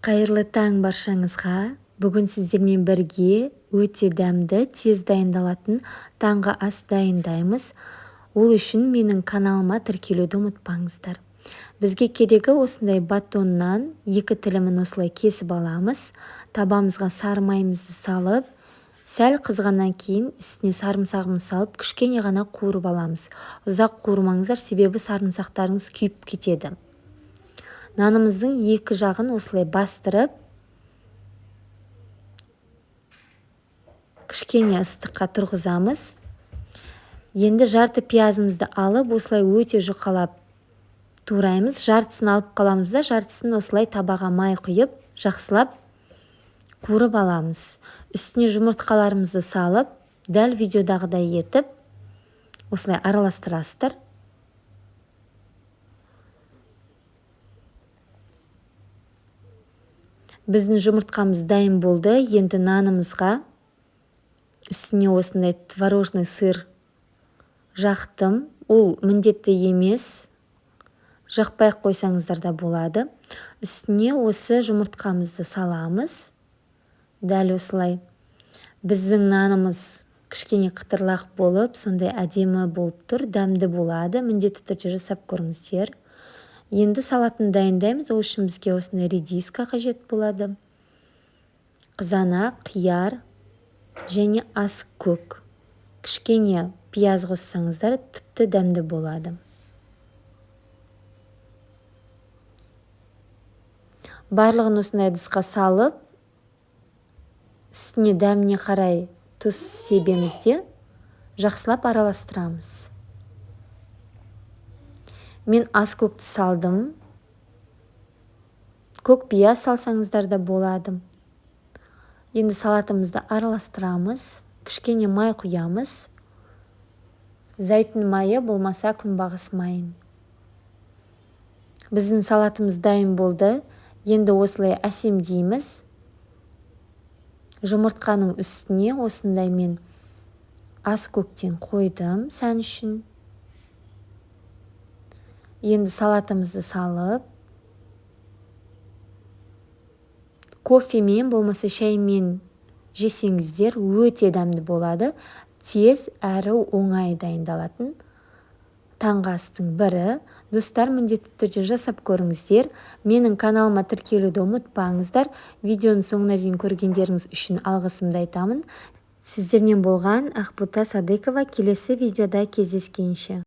Қайырлы таң баршаңызға. Бүгін сіздермен бірге өте дәмді, тез дайындалатын таңғы ас дайындаймыз. Ол үшін менің каналыма тіркелуді ұмытпаңыздар. Бізге керегі осындай батоннан 2 тілімін осылай кесіп аламыз. Табамызға сары майымызды салып, сәл қызғаннан кейін үстіне сарымсағымызды салып, кішкене ғана қуырып аламыз. Ұзақ қуырмаңыздар, себебі сарымсақтарыңыз күйіп кетеді. Нанымыздың екі жағын осылай бастырып, кішкене ыстыққа тұрғызамыз. Енді жарты пиязымызды алып, осылай өте жұқалап тураймыз. Жартысын алып қаламыз да, жартысын осылай табаға май құйып, жақсылап қуырып аламыз. Үстіне жұмыртқаларымызды салып, дәл видеодағыдай етіп, осылай араластырасыздар. Біздің жұмыртқамыз дайын болды. Енді нанымызға үстіне осындай творожный сыр жақтым. Ол міндетті емес, жақпай қойсаңыздар да болады. Үстіне осы жұмыртқамызды саламыз. Дәл осылай. Біздің нанымыз кішкене қытырлақ болып, сондай әдемі болып тұр, дәмді болады. Міндетті түрде жасап көріңіздер. Енді салатын дайындаймыз. Ол үшін бізге осындай редиска қажет болады. Қызанақ, қияр және ас көк. Кішкене пияз қоссаңыздар, тіпті дәмді болады. Барлығын осындай ыдысқа салып, үстіне дәміне қарай тұз себеміз де жақсылап араластырамыз. Мен ас көкті салдым. Көк пияз салсаңыздар да болады. Енді салатымызды араластырамыз. Кішкене май құямыз. Зәйтүн майы болмаса күнбағыс майын. Біздің салатымыз дайын болды. Енді осылай әсемдейміз. Жұмыртқаның үстіне осындай мен ас көктен қойдым сән үшін. Енді салатымызды салып, кофемен болмаса шаймен жесеңіздер өте дәмді болады. Тез әрі оңай дайындалатын таңғы астың бірі. Достар, міндетті түрде жасап көріңіздер. Менің каналыма тіркелуді ұмытпаңыздар. Видеоның соңына дейін көргендеріңіз үшін алғысымды айтамын. Сіздермен болған Ақбота Садыкова. Келесі видеода кездескенше.